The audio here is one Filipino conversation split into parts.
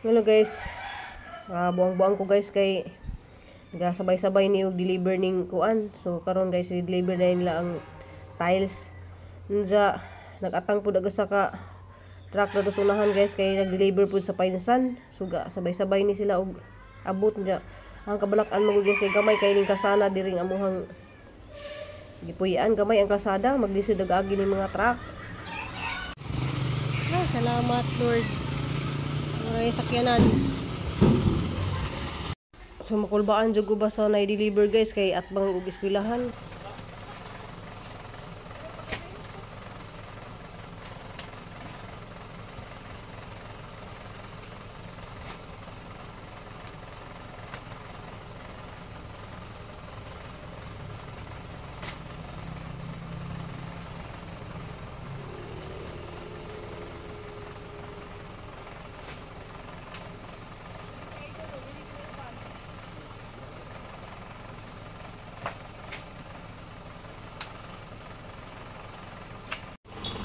Hello guys, buang-buang ko guys kay nagasabay-sabay ni og deliver ning kuan. So karon guys, i-deliver na nila ang tiles. Nja nag-atang pud aga sa ka truck na sa unahan guys kay nag-deliver pud sa Pinsan. So sabay-sabay ni sila og abot nja. Ang kabalakan mo guys kay gamay kay ning kasana diring amuhang gipuy-an, gamay ang kalsada, maglisod agi ning mga truck. Salamat Lord. Maray sakyanan. So makulbaan jud ko ba sa na-deliver guys kay atbang og eskwelahan.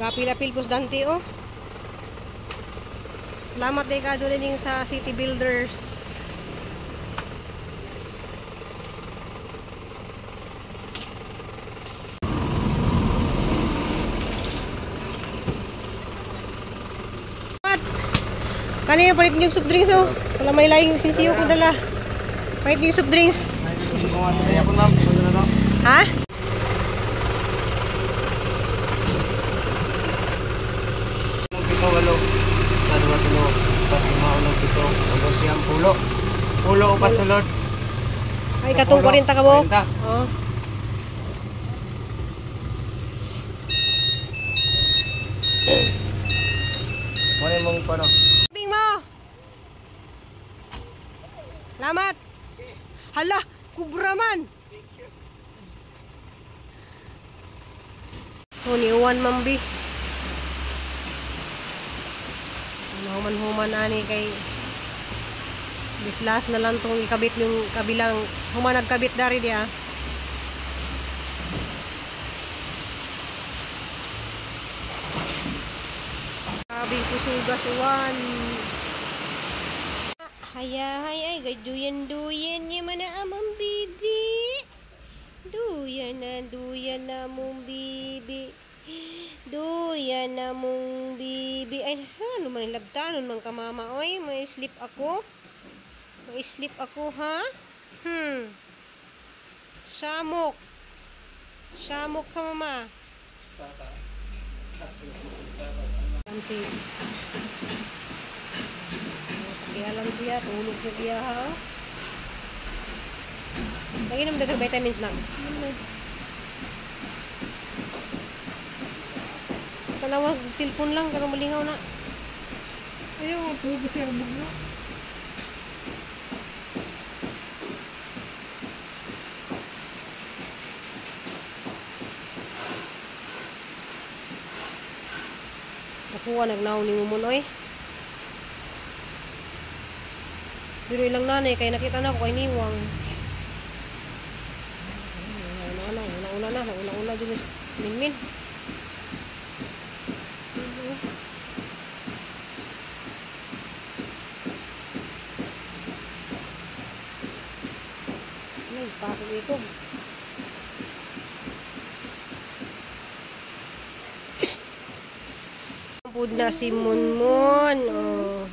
Kapila-pil pos Dante oh. Salamat day ka dyan sa City Builders. Kanina palit yung soft drinks oh. Wala may laing sinsiyo ko dala. Palit yung soft drinks. Ha? Walo sa 2 tulo 4 5 6 7 siyang pulo upat sulod Ay katong 40 ka mo. Oh. Mone mong pano. Bing mo. Salamat. Hala, kubra man. Huniwan mambi. Human ani kay bislas na lang tong ikabit yung kabilang human nagkabit dari dia. Kabing kusugas uwan. Haya ay gaduyan niya mana amang bibi. Duyan na mong bibi. Duyan na mong bibi. Ay, ano man labtanon man ka mama. Oy, may sleep ako. May sleep ako, ha? Samok. Samok ka, mama. Pakialam siya. Tulog sa biya, ha? Lagi naman sa vitamins lang. Tanawag, cellphone lang, karong malingaw na. Ayaw, tulog siya ang bugno. Nakuha, nagnaw ni Mumunoy. Pero ilang nanay, kaya nakita na ako kay Niwang. Una-una dun is Minmin. Pakot ito. Pud na si Munmun. Oh.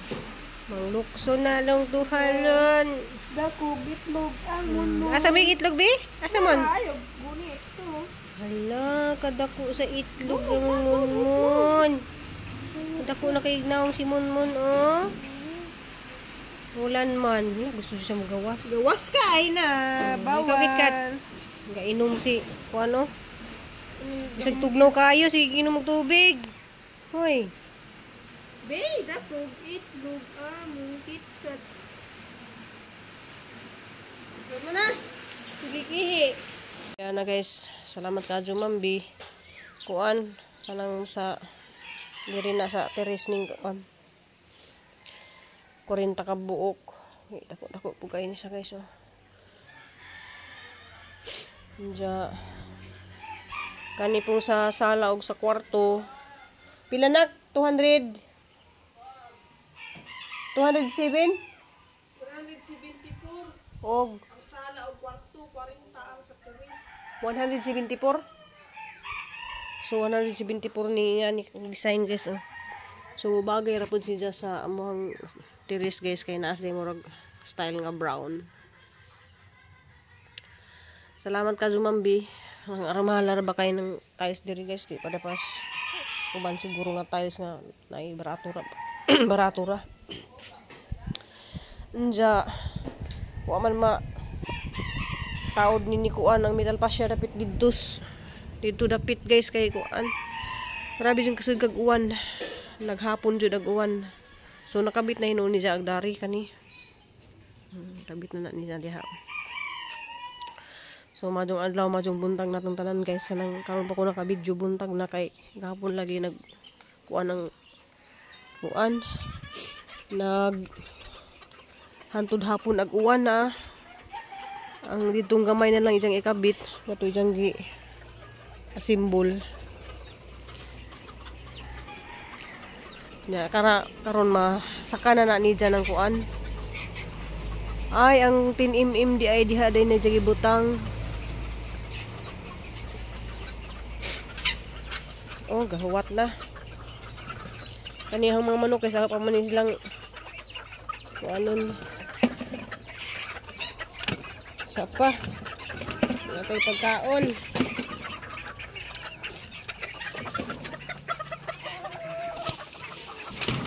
Manglukso na lang tuhalon. Dako bitlog ang Munmun. Asa may itlog bi? Asa mon? Ayaw, gunit to. Hala, kadako sa itlog ng Munmun. Kadako na kay ignaong si Munmun oh. Ulan man, gusto siya magawas. Gawas ka ay na, bawan. Gainom si kuano. Bisag tugnaw kayo si inom og tubig. Hoy. Be, dako itlog among kitkat. Ano na? Sige kihi. Kaya na guys, salamat kadyo Mambi. Kuan kanang sa diri na sa terrace ning kuan. 40 ka buok. Dako-dako po kayo siya guys. Oh. Diya. Kani pong sa sala o sa kwarto. Pila na? 200. 207? 174. Og Ang sala o kwarto, 40 ang sa tuwis. 174. So 174 ni nga ni design guys. Oh. So bagay ra pud siya sa among terrace guys kay naa siya murag style nga brown. Salamat ka Zumambi. Ang aramahala ba kay ng tiles diri guys di padapas. Uban siguro nga tiles nga naay barato ra. Barato ra. Nja wa man ma taod ni kuan ang metal pasya dapit dito dapit guys kay kuan. Grabe jud kasud kag uwan. Naghapon jud ag uwan. So nakabit na hinuon ni Jaag dari kani. Kabit na niya diha. So madung adlaw madung buntag natong tanan guys kanang karon pa ko naka-video buntag na kay gahapon lagi nag kuan ng kuan nag hantud hapon ag uwan na. Ang ditong gamay na lang ijang ikabit kato ijang gi simbol. Ya karon masaka na ni dyan ang kuan. Ay ang 10 mm di ay diha day na jagi butang. Oh gahuwat na. Kanihang mga manok kaysa pa man silang kuanon. Sapa. Natay pagkaon.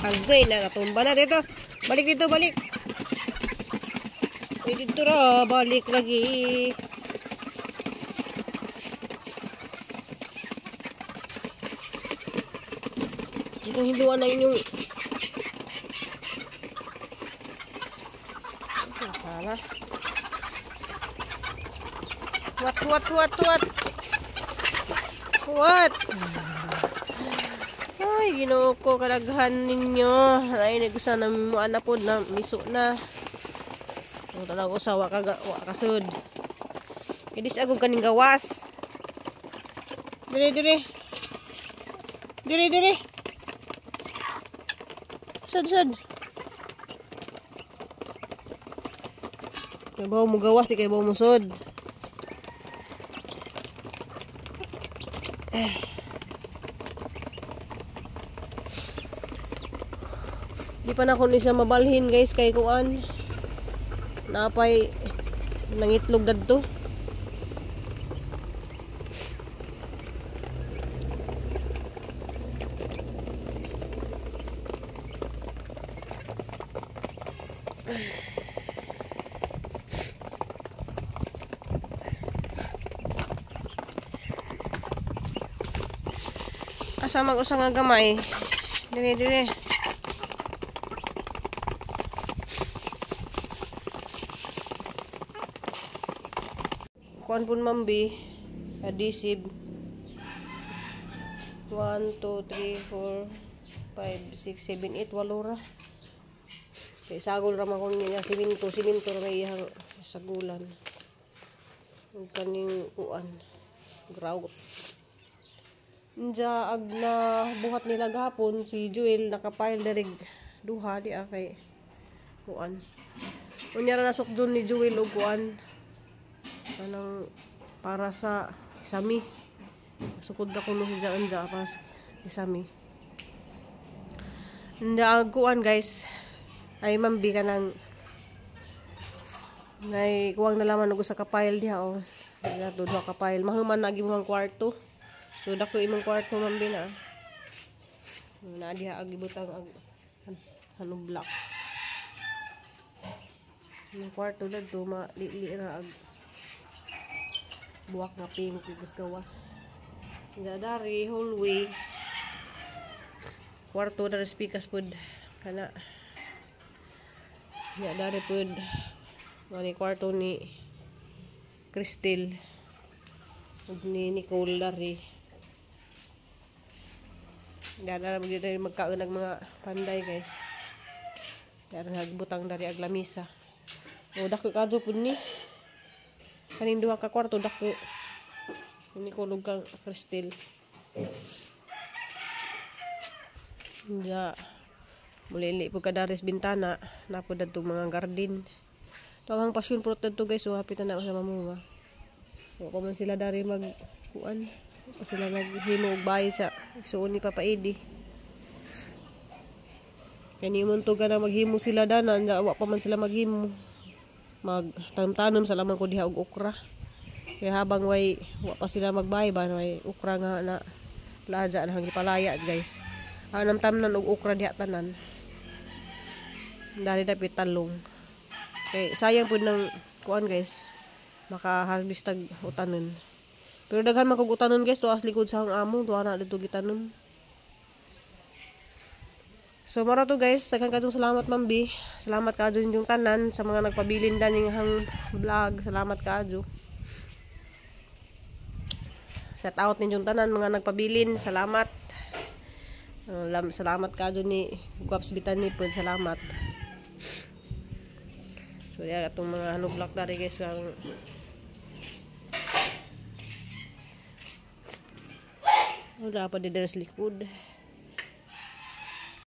Agay na natumba na dito. Balik dito, balik. Uy, dito ra, balik lagi. Dito hiluan na inyong Hala. What? Ay, Ginoo ko kadaghan ninyo. Ay, nagusa na mo anapod na miso na. Ang talaga usawa ka kasud. Idis agog kaning gawas. Dire. Sud. Kay bawo mo gawas, di kay bawo mo sud. Di pa na ko ni siya mabalhin guys kay kuan. Napay nangitlog dadto. Asa mag-usa nga gamay. Dire. Kuan pun mambi adhesive 1 2 3 4 5 6 7 8 walora kay sagol ra man kun niya siminto ra may ihang sagulan ug kaning kuan grout nja ag na buhat nila gahapon si Joel nakapile darig duha di kay kuan unya ra nasukdon ni Joel og kuan kanang para sa isami sukod na kuno siya anja para sa isami nda kuan guys ay mambi ka ng ngay kuwang nalaman og usa ka pile diha o dito duha ka pile mahuman na gibuhang kwarto so dako imong kwarto mambi na diha ag gibutang ag hanong block yung kwarto dito malili ra ag buwak nga pink tigas gawas dari hallway kwarto dari speakers pud kana ya dari pud mani kwarto ni Crystal ug ni Nicole dari dara dari magkaon ng mga panday guys dara nagbutang dari ag lamisa o dako kadto pud ni kaning duha ka kwarto dako ini kulog kang Crystal ya Mulili po kadares bintana, napod dadto mga garden. Tugang passion fruit dadto guys, so hapit na sa mamunga. So pa man sila dari mag kuan, pa sila naghimo og bahay sa igsuon ni Papa Eddie. Kani mo to na maghimo sila danan, wa pa man sila maghimo. Magtanom-tanom sa lamang ko diha og okra. Kaya habang wa pa sila magbahay ba, way okra nga na laja na gipalaya guys. Anam tamnan og okra diha tanan. Dari dapat talong. Kay sayang pud nang kuan guys. Maka-harvest tag utanon. Pero daghan man kog utanon guys, tuas likod sa ang amo, tuwa na dito gitanom. So mara to guys, daghan kadtong salamat Mambi. Salamat kadto ninyong tanan sa mga nagpabilin daning hang vlog. Salamat kadto. Shout out ninyong tanan mga nagpabilin. Salamat. Salamat kadto ni Guaps Bitani pod, salamat. So yan atong mga vlog dari guys kang wala pa di deres likod.